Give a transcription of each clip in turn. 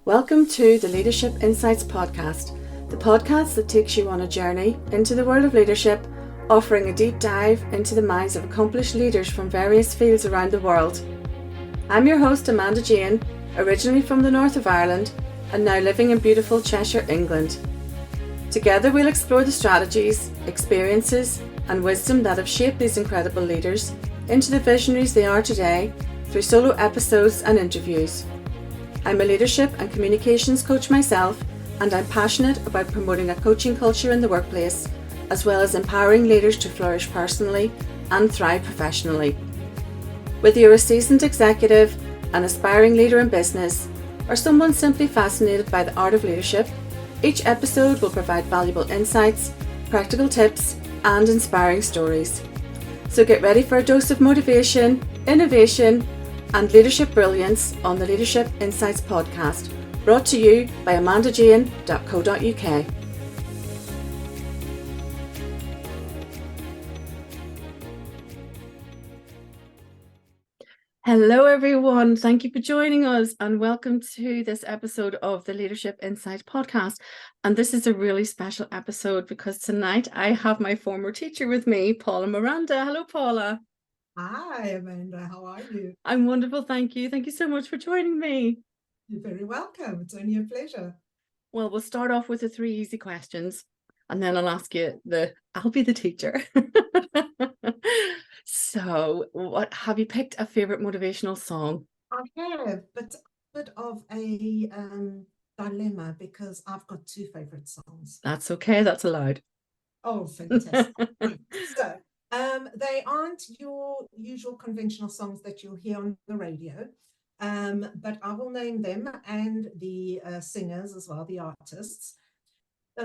Welcome to the Leadership Insights podcast, the podcast that takes you on a journey into the world of leadership, offering a deep dive into the minds of accomplished leaders from various fields around the world. I'm your host, Amanda Jane, originally from the north of Ireland and now living in beautiful Cheshire, England. Together we'll explore the strategies, experiences and wisdom that have shaped these incredible leaders into the visionaries they are today through solo episodes and interviews. I'm a leadership and communications coach myself, and I'm passionate about promoting a coaching culture in the workplace, as well as empowering leaders to flourish personally and thrive professionally. Whether you're a seasoned executive, an aspiring leader in business, or someone simply fascinated by the art of leadership, each episode will provide valuable insights, practical tips, and inspiring stories. So get ready for a dose of motivation, innovation, and leadership brilliance on the Leadership Insights podcast, brought to you by amandajane.co.uk. Hello everyone, thank you for joining us and welcome to this episode of the Leadership Insights podcast. And this is a really special episode because tonight I have my former teacher with me, Paula Miranda. Hello Paula. Hi, Amanda. How are you? I'm wonderful, thank you. Thank you so much for joining me. You're very welcome. It's only a pleasure. Well, we'll start off with the 3 easy questions and then I'll ask you I'll be the teacher. So, what have you picked a favorite motivational song? I have, but a bit of a dilemma because I've got two favorite songs. That's okay, that's allowed. Oh, fantastic. So, they aren't your usual conventional songs that you'll hear on the radio, but I will name them and the singers as well, the artists.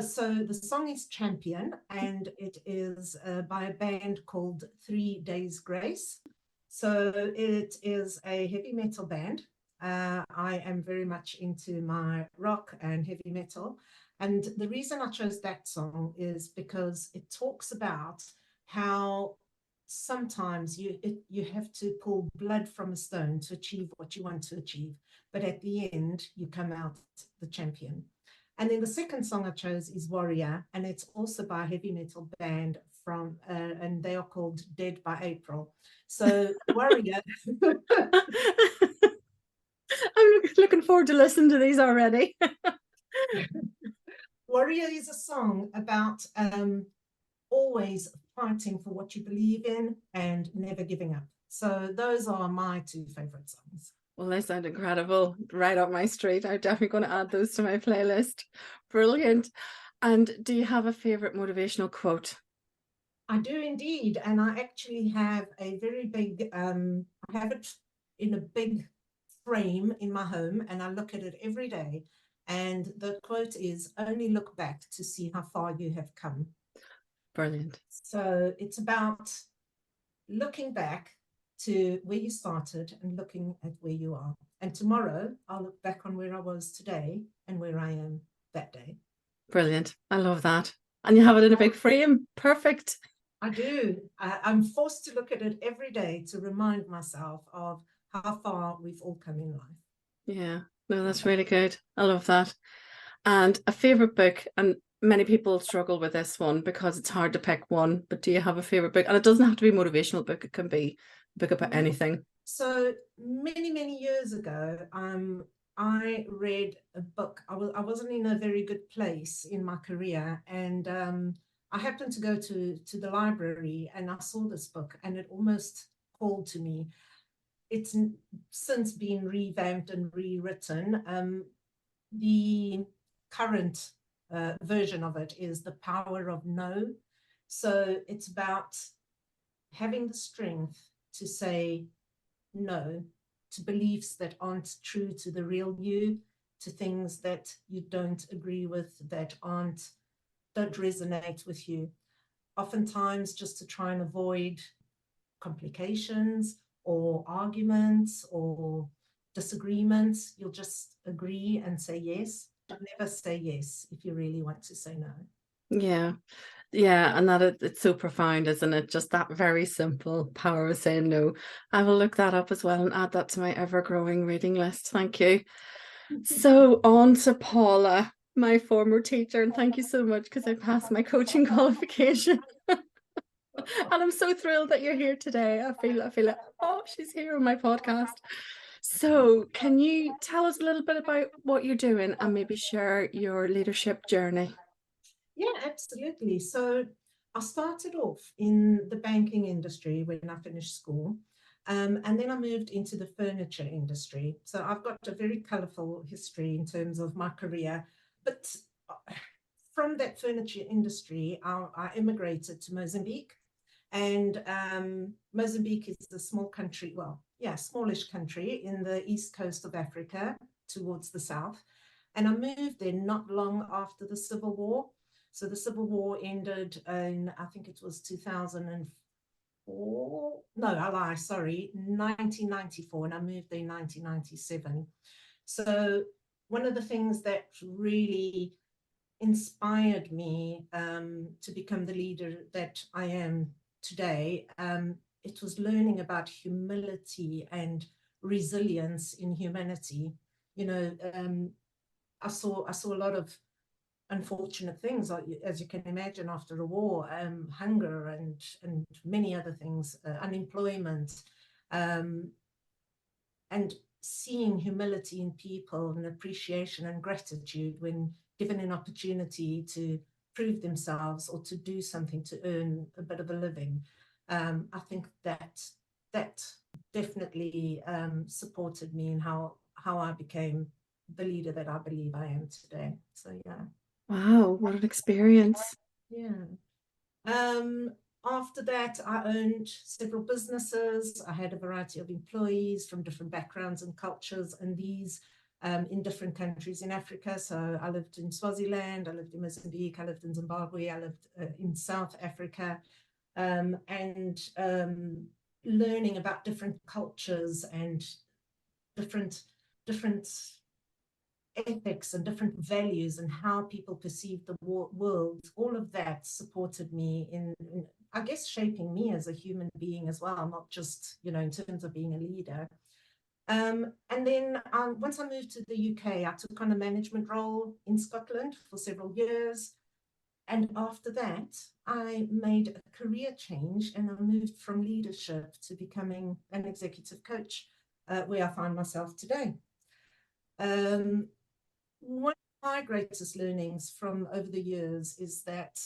So the song is Champion, and it is by a band called 3 Days Grace. So it is a heavy metal band. I am very much into my rock and heavy metal. And the reason I chose that song is because it talks about how sometimes you have to pull blood from a stone to achieve what you want to achieve. But at the end, you come out the champion. And then the second song I chose is Warrior, and it's also by a heavy metal band and they are called Dead by April. So Warrior. I'm looking forward to listening to these already. Warrior is a song about always fighting for what you believe in and never giving up. So those are my two favorite songs. Well, they sound incredible, right up my street. I'm definitely going to add those to my playlist. Brilliant. And do you have a favorite motivational quote? I do indeed, and I actually have a very big, I have it in a big frame in my home, and I look at it every day. And the quote is, only look back to see how far you have come. Brilliant. So it's about looking back to where you started and looking at where you are. And tomorrow I'll look back on where I was today and where I am that day. Brilliant. I love that. And you have it in a big frame. Perfect. I do. I'm forced to look at it every day to remind myself of how far we've all come in life. Yeah, no, that's really good. I love that. And a favorite book, and many people struggle with this one because it's hard to pick one, but do you have a favorite book? And it doesn't have to be a motivational book, it can be a book about anything. So many years ago, I read a book. I wasn't in a very good place in my career, and I happened to go to the library and I saw this book and it almost called to me. It's since been revamped and rewritten. The current version of it is The Power of No. So it's about having the strength to say no to beliefs that aren't true to the real you, to things that you don't agree with, that don't resonate with you. Oftentimes, just to try and avoid complications or arguments or disagreements, you'll just agree and say yes. You'll never say yes if you really want to say no. Yeah, and that it's so profound, isn't it? Just that very simple power of saying no. I will look that up as well and add that to my ever-growing reading list. Thank you. So on to Paula, my former teacher, and thank you so much because I passed my coaching qualification. And I'm so thrilled that you're here today. I feel like, oh, she's here on my podcast. So can you tell us a little bit about what you're doing and maybe share your leadership journey? Yeah, absolutely. So I started off in the banking industry when I finished school. And then I moved into the furniture industry. So I've got a very colorful history in terms of my career. But from that furniture industry, I immigrated to Mozambique. And Mozambique is a small country, well, yeah, smallish country in the east coast of Africa towards the south. And I moved there not long after the Civil War. So the Civil War ended in, I think it was 2004. No, I lie, sorry, 1994. And I moved there in 1997. So one of the things that really inspired me to become the leader that I am today, it was learning about humility and resilience in humanity. You know, I saw a lot of unfortunate things, as you can imagine, after a war, hunger and many other things, unemployment, um, and seeing humility in people and appreciation and gratitude when given an opportunity to prove themselves or to do something to earn a bit of a living. I think that definitely supported me in how I became the leader that I believe I am today. So yeah. Wow, what an experience. Yeah. Um, After that, I owned several businesses. I had a variety of employees from different backgrounds and cultures, and these in different countries in Africa. So I lived in Swaziland, I lived in Mozambique, I lived in Zimbabwe, I lived in South Africa, and learning about different cultures and different different ethics and different values and how people perceive the world, all of that supported me in, I guess, shaping me as a human being as well, not just, in terms of being a leader. And then once I moved to the UK, I took on a management role in Scotland for several years. And after that, I made a career change and I moved from leadership to becoming an executive coach, where I find myself today. Um, One of my greatest learnings from over the years is that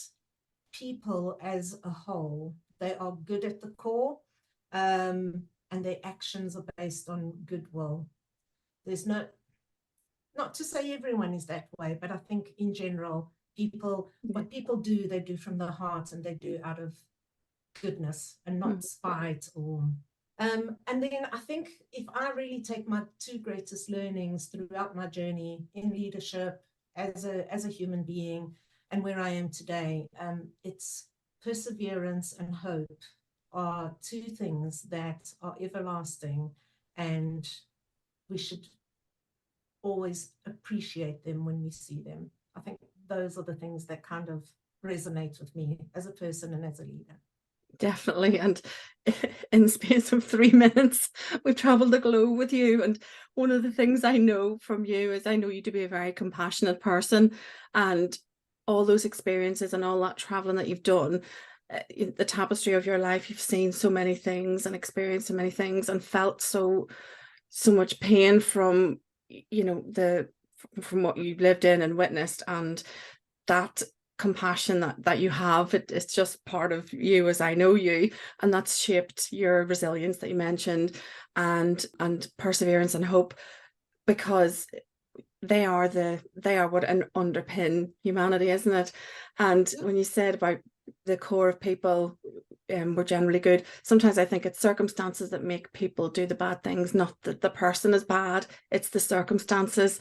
people as a whole, they are good at the core, and their actions are based on goodwill. There's no, not to say everyone is that way, but I think in general, what people do, they do from the heart and they do out of goodness and not spite or and then I think if I really take my two greatest learnings throughout my journey in leadership as a human being and where I am today, it's perseverance and hope are two things that are everlasting, and we should always appreciate them when we see them. I think those are the things that kind of resonate with me as a person and as a leader. Definitely. And in the space of 3 minutes, we've traveled the globe with you. And one of the things I know from you is I know you to be a very compassionate person, and all those experiences and all that traveling that you've done, the tapestry of your life, you've seen so many things and experienced so many things and felt so much pain from, from what you've lived in and witnessed, and that compassion that you have, it's just part of you as I know you, and that's shaped your resilience that you mentioned, and perseverance and hope, because they are what underpin humanity, isn't it? And when you said about the core of people, were generally good, sometimes I think it's circumstances that make people do the bad things, not that the person is bad, it's the circumstances.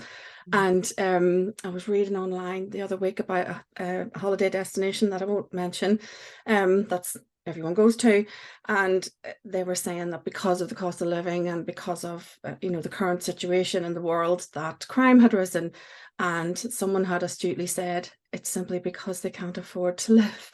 And I was reading online the other week about a holiday destination that I won't mention, that's everyone goes to, and they were saying that because of the cost of living and because of the current situation in the world, that crime had risen, and someone had astutely said it's simply because they can't afford to live.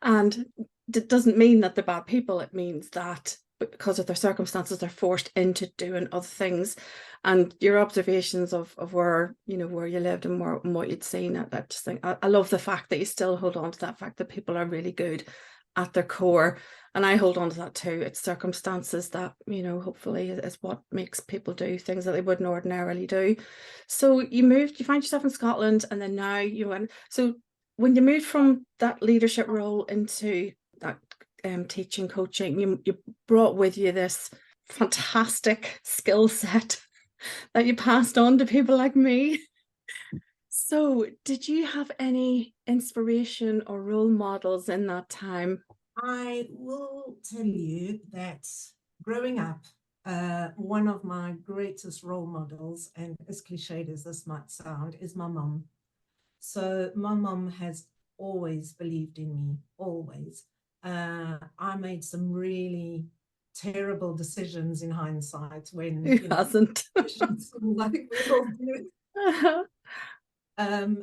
And it doesn't mean that they're bad people, it means that because of their circumstances, they're forced into doing other things. And your observations of where, where you lived and what you'd seen, I just think I love the fact that you still hold on to that fact that people are really good at their core. And I hold on to that too. It's circumstances that, hopefully is what makes people do things that they wouldn't ordinarily do. So you find yourself in Scotland, and then now you went. So when you moved from that leadership role into that teaching, coaching, you brought with you this fantastic skill set that you passed on to people like me. So did you have any inspiration or role models in that time? I will tell you that growing up, one of my greatest role models, and as cliched as this might sound, is my mum. So my mum has always believed in me, always. I made some really terrible decisions in hindsight when, Who hasn't? like we all do. Uh-huh.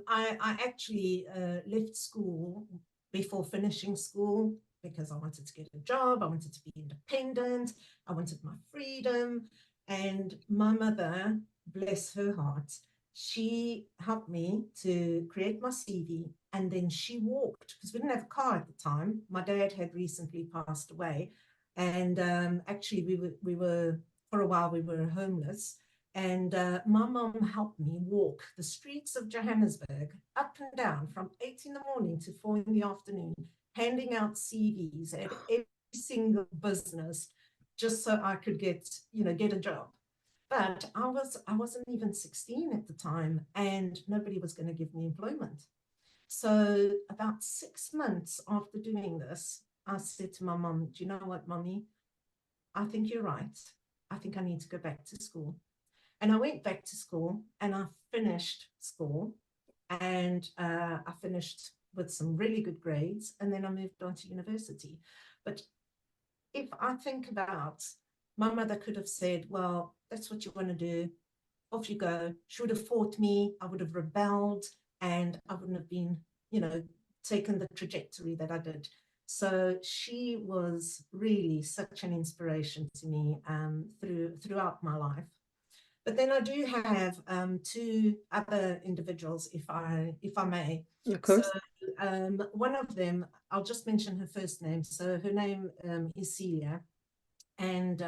I actually left school before finishing school because I wanted to get a job, I wanted to be independent, I wanted my freedom. And my mother, bless her heart, she helped me to create my CV, and then she walked, because we didn't have a car at the time. My dad had recently passed away, and actually we were for a while we were homeless. And my mom helped me walk the streets of Johannesburg up and down from 8 in the morning to 4 in the afternoon, handing out CVs at every single business just so I could get a job. But I wasn't even 16 at the time, and nobody was going to give me employment. So about 6 months after doing this, I said to my mom, "Do you know what, Mommy? I think you're right. I think I need to go back to school." And I went back to school and I finished school, and I finished with some really good grades, and then I moved on to university. But if I think about, my mother could have said, "Well, that's what you want to do. Off you go." She would have fought me. I would have rebelled, and I wouldn't have been, taken the trajectory that I did. So she was really such an inspiration to me throughout my life. But then I do have two other individuals, if I may. Of So course. one of them, I'll just mention her first name. So her name is Celia, and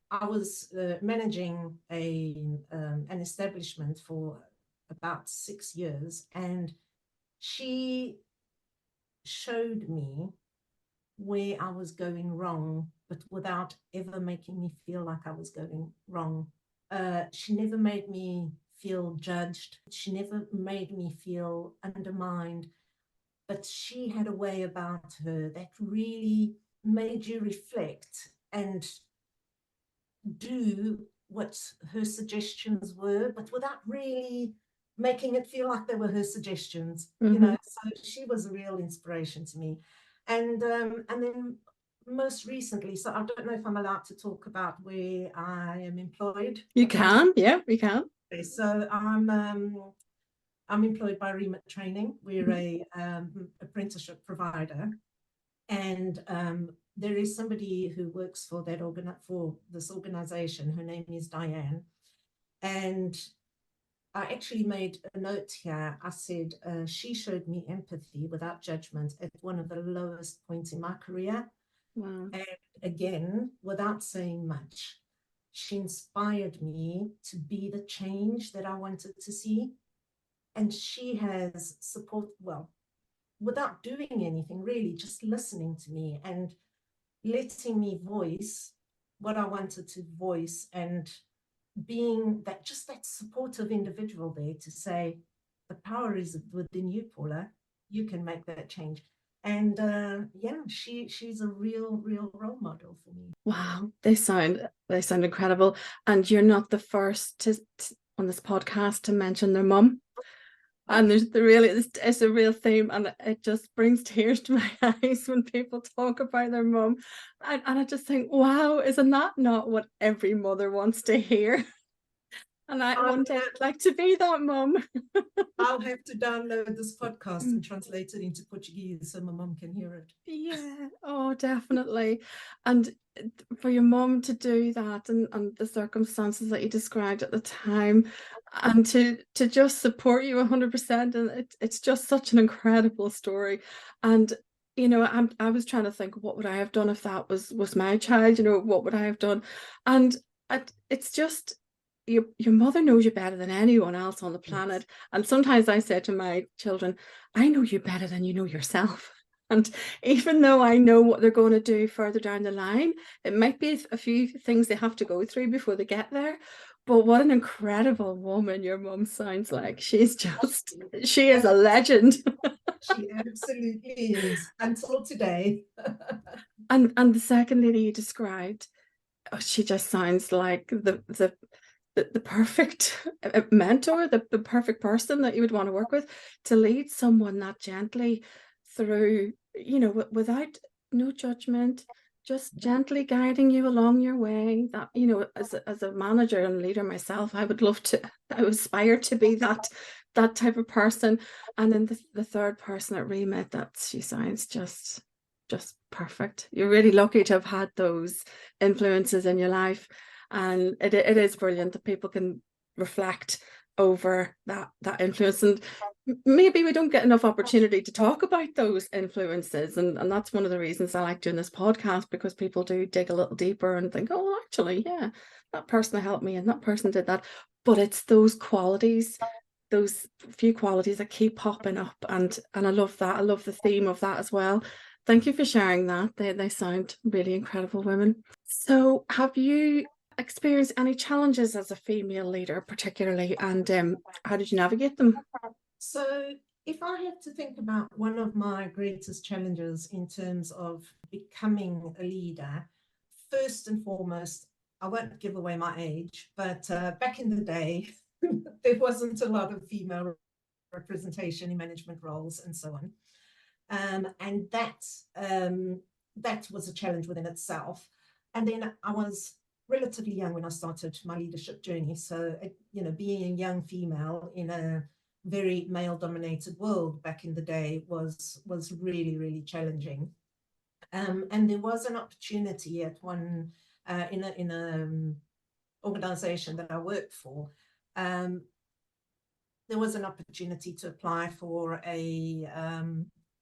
I was managing an establishment for about 6 years, and she showed me where I was going wrong, but without ever making me feel like I was going wrong. She never made me feel judged. She never made me feel undermined. But she had a way about her that really made you reflect and do what her suggestions were, but without really making it feel like they were her suggestions. So she was a real inspiration to me. And then most recently, so I don't know if I'm allowed to talk about where I am employed. You can, yeah, you can. So I'm employed by Remit Training. We're a apprenticeship provider, and there is somebody who works for for this organization. Her name is Diane, and I actually made a note here. I said she showed me empathy without judgment at one of the lowest points in my career. Wow. And again, without saying much, she inspired me to be the change that I wanted to see. And she has without doing anything really, just listening to me and letting me voice what I wanted to voice, and being that supportive individual there to say, the power is within you, Paula. You can make that change. And she's a real role model for me. Wow, they sound incredible. And you're not the first on this podcast to mention their mum. And it's a real theme, and it just brings tears to my eyes when people talk about their mum. And I just think, wow, isn't that not what every mother wants to hear? And one day I'd like to be that mum. I'll have to download this podcast and translate it into Portuguese so my mum can hear it. Yeah, oh, definitely. And for your mum to do that, and the circumstances that you described at the time, and to just support you 100%, and it's just such an incredible story. And I was trying to think, what would I have done if that was my child? What would I have done? And it's just, your mother knows you better than anyone else on the planet. Yes. And sometimes I say to my children, I know you better than you know yourself. And even though I know what they're going to do further down the line, it might be a few things they have to go through before they get there. But what an incredible woman your mum sounds like. She is a legend. She absolutely is, until today. And the second lady you described, she just sounds like the perfect mentor, the perfect person that you would want to work with, to lead someone that gently through, without no judgment, just gently guiding you along your way. That, as a manager and leader myself, I would aspire to be that type of person. And then the third person at Remit, that she sounds just perfect. You're really lucky to have had those influences in your life. And it is brilliant that people can reflect over that influence. And maybe we don't get enough opportunity to talk about those influences, and that's one of the reasons I like doing this podcast, because people do dig a little deeper and think, oh, actually, yeah, that person helped me and that person did that. But it's those qualities, those few qualities that keep popping up, and I love that. I love the theme of that as well. Thank you for sharing that. They sound really incredible women. So have you experienced any challenges as a female leader particularly, and how did you navigate them? So if I had to think about one of my greatest challenges in terms of becoming a leader, first and foremost, I won't give away my age, but back in the day, there wasn't a lot of female representation in management roles and so on. And that was a challenge within itself. And then I was relatively young when I started my leadership journey. So, being a young female in a very male-dominated world back in the day was really, really challenging. And there was an opportunity at one in a organization that I worked for. There was an opportunity to apply for a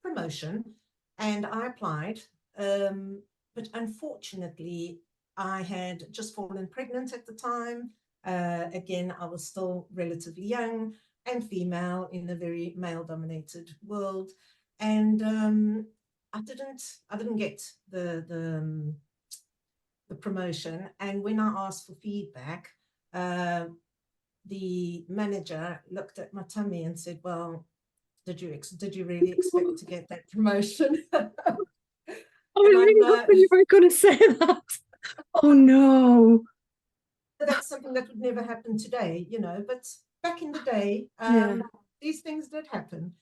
promotion, and I applied. But unfortunately, I had just fallen pregnant at the time. Again, I was still relatively young and female in a very male-dominated world, and I didn't get the promotion. And when I asked for feedback, the manager looked at my tummy and said, "Well, did you really expect to get that promotion?" I was really hoping you weren't going to say that. Oh no. That's something that would never happen today, but back in the day, these things did happen.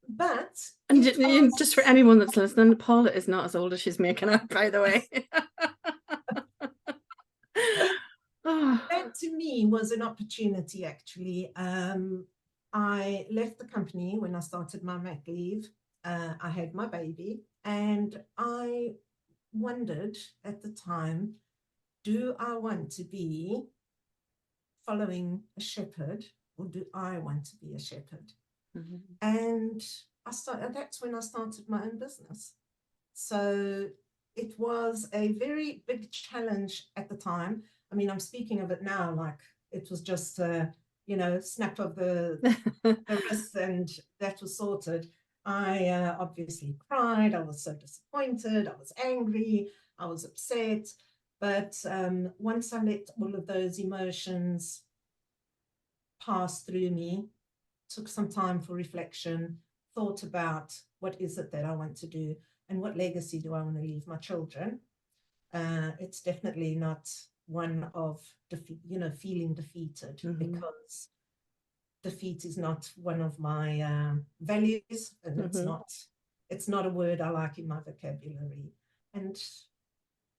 But and just for anyone that's listening, Paula is not as old as she's making out, by the way. That to me was an opportunity, actually. I left the company when I started my mat leave. I had my baby, and I wondered at the time, do I want to be following a shepherd, or do I want to be a shepherd? Mm-hmm. And that's when I started my own business. So it was a very big challenge at the time. I mean, I'm speaking of it now like it was just a, snap of the wrist and that was sorted. I obviously cried. I was so disappointed. I was angry. I was upset. But once I let all of those emotions pass through me, took some time for reflection, thought about what is it that I want to do and what legacy do I want to leave my children. It's definitely not one of feeling defeated, because defeat is not one of my values, and it's not a word I like in my vocabulary. And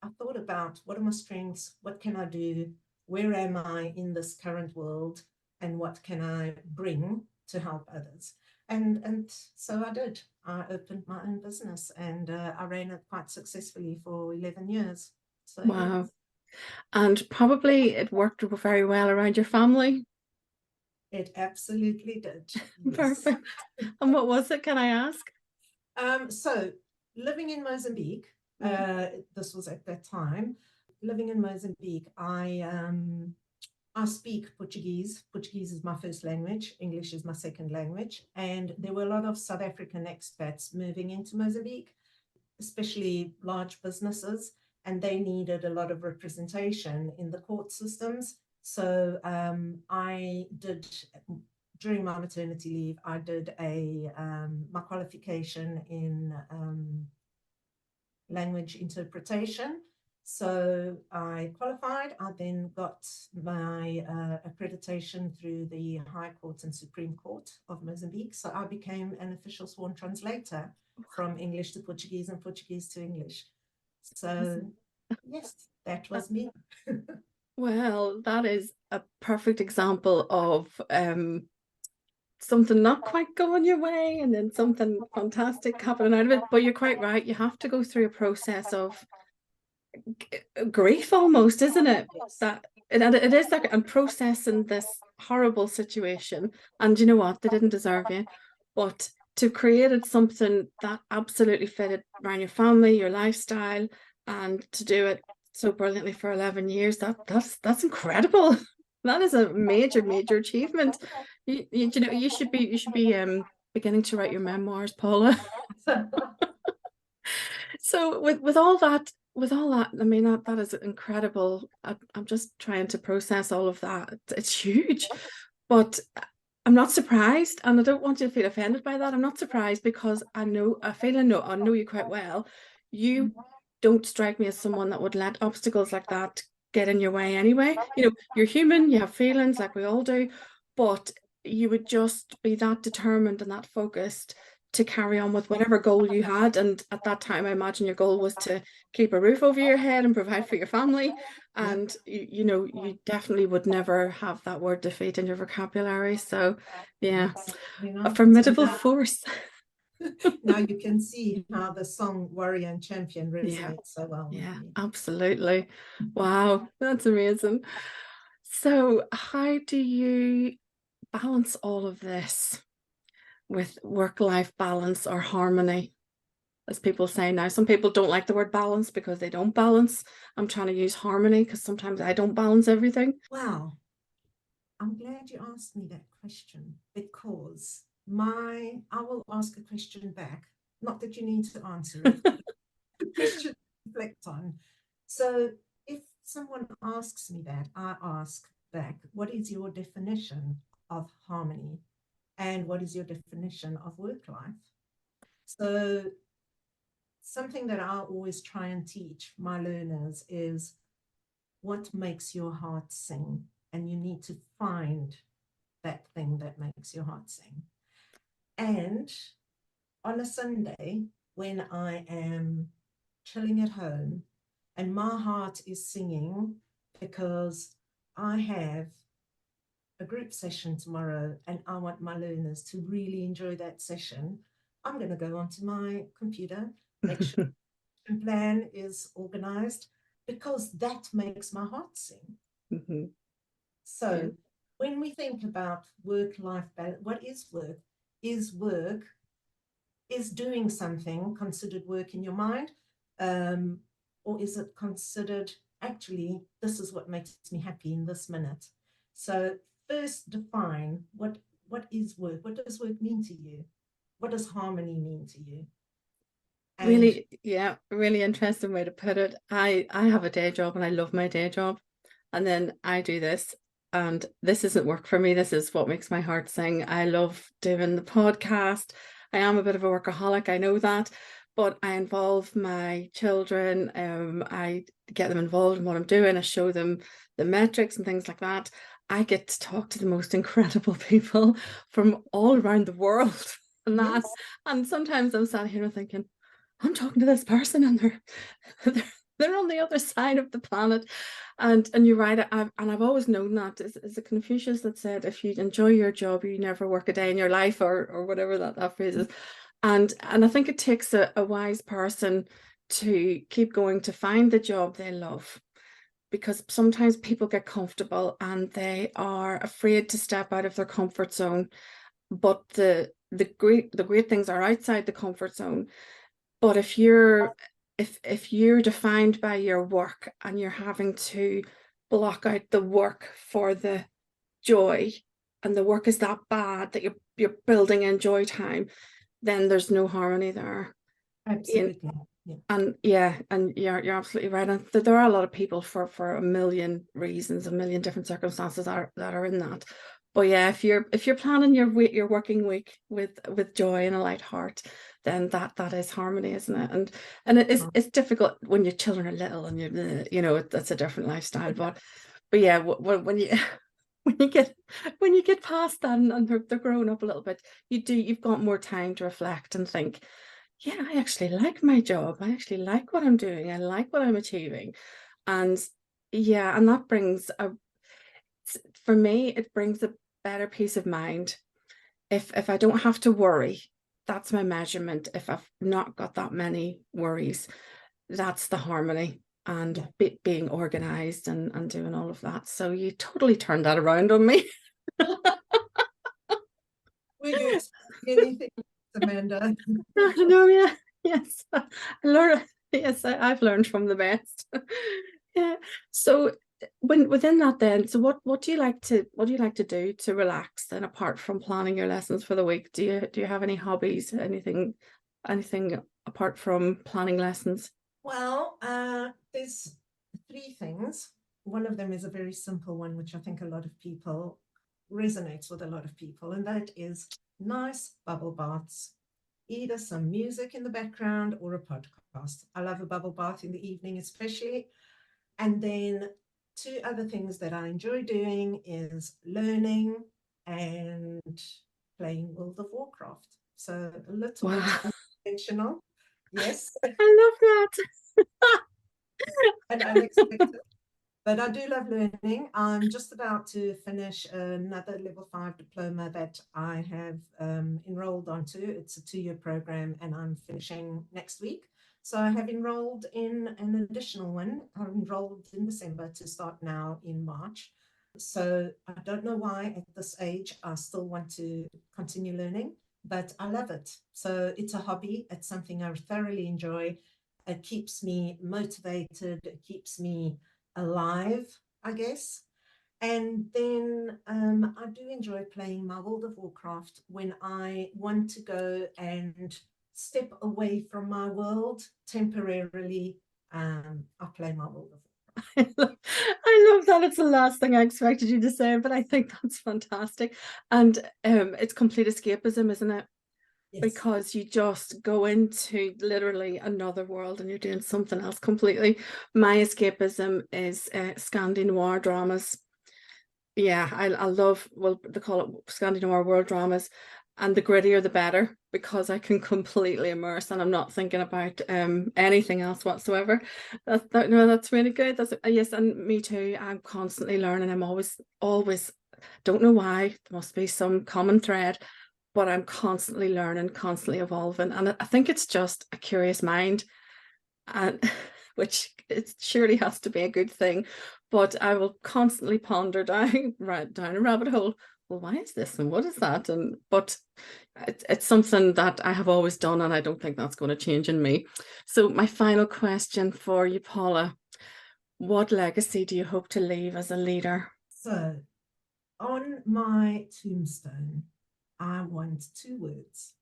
I thought about, what are my strengths? What can I do? where am I in this current world, and what can I bring to help others? And so I did. I opened my own business, and I ran it quite successfully for 11 years. So Wow. And probably it worked very well around your family. it absolutely did. Yes. Perfect. And what was it, can I ask? So living in Mozambique, this was at that time. Living in Mozambique, I speak Portuguese. Portuguese is my first language. English is my second language. And there were a lot of South African expats moving into Mozambique, especially large businesses, and they needed a lot of representation in the court systems. So I did, during my maternity leave, I did my qualification in language interpretation. So I qualified. I then got my accreditation through the High Court and Supreme Court of Mozambique. So I became an official sworn translator from English to Portuguese and Portuguese to English. So yes, that was me. Well, that is a perfect example of something not quite going your way and then something fantastic happening out of it. But you're quite right. You have to go through a process of grief almost, isn't it? Yes. That it is like, and processing this horrible situation. And you know what? They didn't deserve you. But to have created something that absolutely fitted around your family, your lifestyle, and to do it so brilliantly for 11 years, that's incredible. That is a major achievement. You know, you should be beginning to write your memoirs, Paula. So with all that, I mean that is incredible. I'm just trying to process all of that. It's huge, but I'm not surprised, and I don't want you to feel offended by that. I'm not surprised because I know you quite well. You don't strike me as someone that would let obstacles like that get in your way anyway. You know, you're human, you have feelings like we all do, but you would just be that determined and that focused to carry on with whatever goal you had. And at that time, I imagine your goal was to keep a roof over your head and provide for your family. Yep. And you know, you definitely would never have that word defeat in your vocabulary. So yeah, You a know, so formidable force. now you can see how the song Warrior and Champion Yeah, resonates so well with yeah, me. absolutely. Wow, that's amazing. So how do you balance all of this with work-life balance or harmony, as people say now? Some people don't like the word balance because they don't balance. I'm trying to use harmony because sometimes I don't balance everything. Wow, I'm glad you asked me that question, because I will ask a question back. Not that you need to answer it, but a question to reflect on. So if someone asks me that, I ask back, what is your definition of harmony? And what is your definition of work life? So something that I always try and teach my learners is what makes your heart sing, and you need to find that thing that makes your heart sing. And on a Sunday, when I am chilling at home and my heart is singing because I have a group session tomorrow and I want my learners to really enjoy that session, I'm going to go onto my computer, make sure the plan is organized, because that makes my heart sing. Mm-hmm. So Yeah. when we think about work-life balance, what is work? Is work, is doing something considered work in your mind? Or is it considered, actually, this is what makes me happy in this minute? So first define what is work? What does work mean to you? What does harmony mean to you? And Really, yeah, really interesting way to put it. I have a day job and I love my day job. And then I do this, and this isn't work for me. This is what makes my heart sing. I love doing the podcast. I am a bit of a workaholic, I know that, but I involve my children. I get them involved in what I'm doing. I show them the metrics and things like that. I get to talk to the most incredible people from all around the world. And yes, sometimes I'm sat here thinking, I'm talking to this person and they're they're on the other side of the planet. And you're right. I've always known that. Is it Confucius that said, if you enjoy your job, you never work a day in your life, or whatever that phrase is. And I think it takes a wise person to keep going to find the job they love, because sometimes people get comfortable and they are afraid to step out of their comfort zone. But the great things are outside the comfort zone. But if you're defined by your work and you're having to block out the work for the joy, and the work is that bad that you're building in joy time, then there's no harmony there. Absolutely. Yeah. And yeah, and you're absolutely right. And there are a lot of people for a million reasons, a million different circumstances that are in that. But yeah, if you're planning your working week with joy and a light heart, then that is harmony, isn't it? And it's difficult when your children are little and that's a different lifestyle. But yeah, when you when you get past that and they're growing up a little bit, you've got more time to reflect and think, yeah, I actually like my job. I actually like what I'm doing. I like what I'm achieving. And yeah, and that brings for me, it brings a better peace of mind. If I don't have to worry, that's my measurement. If I've not got that many worries, that's the harmony and being organized and doing all of that. So you totally turned that around on me. Were you expecting anything, Amanda? No, yeah, yes, I learn. Yes, I've learned from the best. Yeah. So within that, then, so what do you like to do to relax then, apart from planning your lessons for the week? Do you have any hobbies? Anything apart from planning lessons? Well, there's three things. One of them is a very simple one, which I think a lot of people resonates with a lot of people, and that is nice bubble baths. Either some music in the background or a podcast. I love a bubble bath in the evening, especially. And then two other things that I enjoy doing is learning and playing World of Warcraft. So a little bit Wow, unconventional, yes, I love that. and unexpected. But I do love learning. I'm just about to finish another level 5 diploma that I have enrolled onto. It's a 2-year program and I'm finishing next week. So I have enrolled in an additional one. I enrolled in December to start now in March. So I don't know why at this age I still want to continue learning, but I love it. So it's a hobby. It's something I thoroughly enjoy. It keeps me motivated. It keeps me alive, I guess. And then I do enjoy playing my World of Warcraft when I want to go and step away from my world temporarily. I play my World of Warcraft. I love that. It's the last thing I expected you to say, but I think that's fantastic. And it's complete escapism, isn't it? Yes. Because you just go into literally another world and you're doing something else completely. My escapism is Scandinavian dramas. Yeah, I love, well, they call it Scandinavian world dramas, and the grittier the better, because I can completely immerse and I'm not thinking about anything else whatsoever. No, that's really good. That's yes, and me too. I'm constantly learning. I'm always don't know why. There must be some common thread, but I'm constantly learning, constantly evolving. And I think it's just a curious mind, and which it surely has to be a good thing. But I will constantly ponder down down a rabbit hole. Well, why is this and what is that? And but it's something that I have always done, and I don't think that's going to change in me. So my final question for you, Paula: what legacy do you hope to leave as a leader? So on my tombstone, I want 2 words: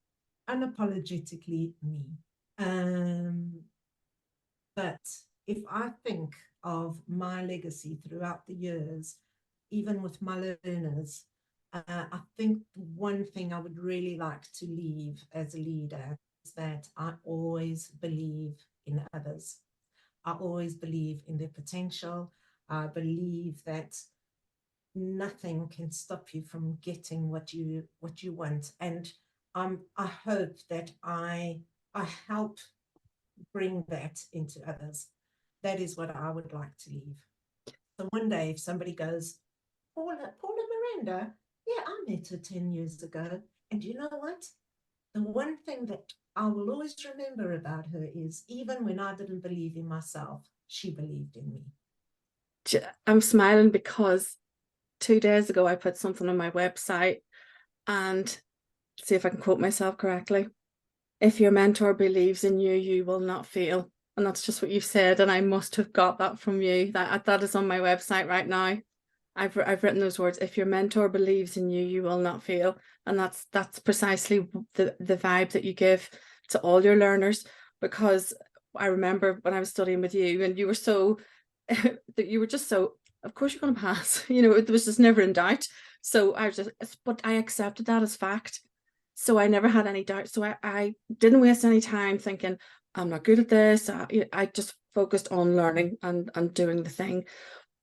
unapologetically me. But if I think of my legacy throughout the years, even with my learners, I think one thing I would really like to leave as a leader is that I always believe in others. I always believe in their potential. I believe that nothing can stop you from getting what you want. And I hope that I help bring that into others. that is what I would like to leave. So one day if somebody goes, Paula Miranda, yeah, I met her 10 years ago. And you know what? The one thing that I will always remember about her is even when I didn't believe in myself, she believed in me. I'm smiling because 2 days ago I put something on my website, and see if I can quote myself correctly. If your mentor believes in you, you will not fail. And that's just what you've said. And I must have got that from you. That is on my website right now. I've written those words. If your mentor believes in you, you will not fail. And that's precisely the vibe that you give to all your learners. Because I remember when I was studying with you, and you were so that you were just so, of course you're going to pass. It was just never in doubt. So but I accepted that as fact. So I never had any doubt. So I didn't waste any time thinking, I'm not good at this. I just focused on learning and doing the thing.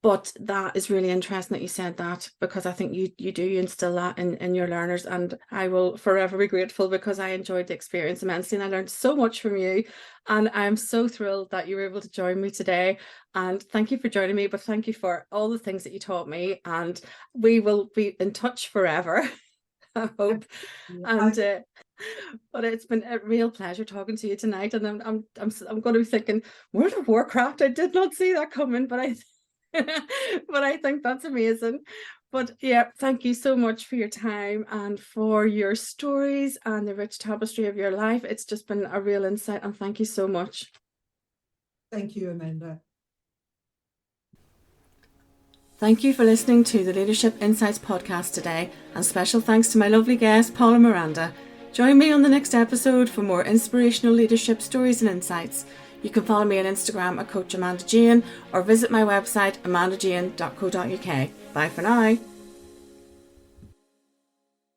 But that is really interesting that you said that, because I think you do instill that in your learners, and I will forever be grateful, because I enjoyed the experience immensely and I learned so much from you, and I'm so thrilled that you were able to join me today. And thank you for joining me, but thank you for all the things that you taught me, and we will be in touch forever. I hope. And but it's been a real pleasure talking to you tonight, and I'm going to be thinking, World of Warcraft, I did not see that coming, but I but I think that's amazing. But yeah, thank you so much for your time and for your stories and the rich tapestry of your life. It's just been a real insight, and thank you so much. Thank you, Amanda. Thank you for listening to the Leadership Insights podcast today, and special thanks to my lovely guest, Paula Miranda. Join me on the next episode for more inspirational leadership stories and insights. You can follow me on Instagram at Coach Amanda Jane, or visit my website amandajane.co.uk. Bye for now.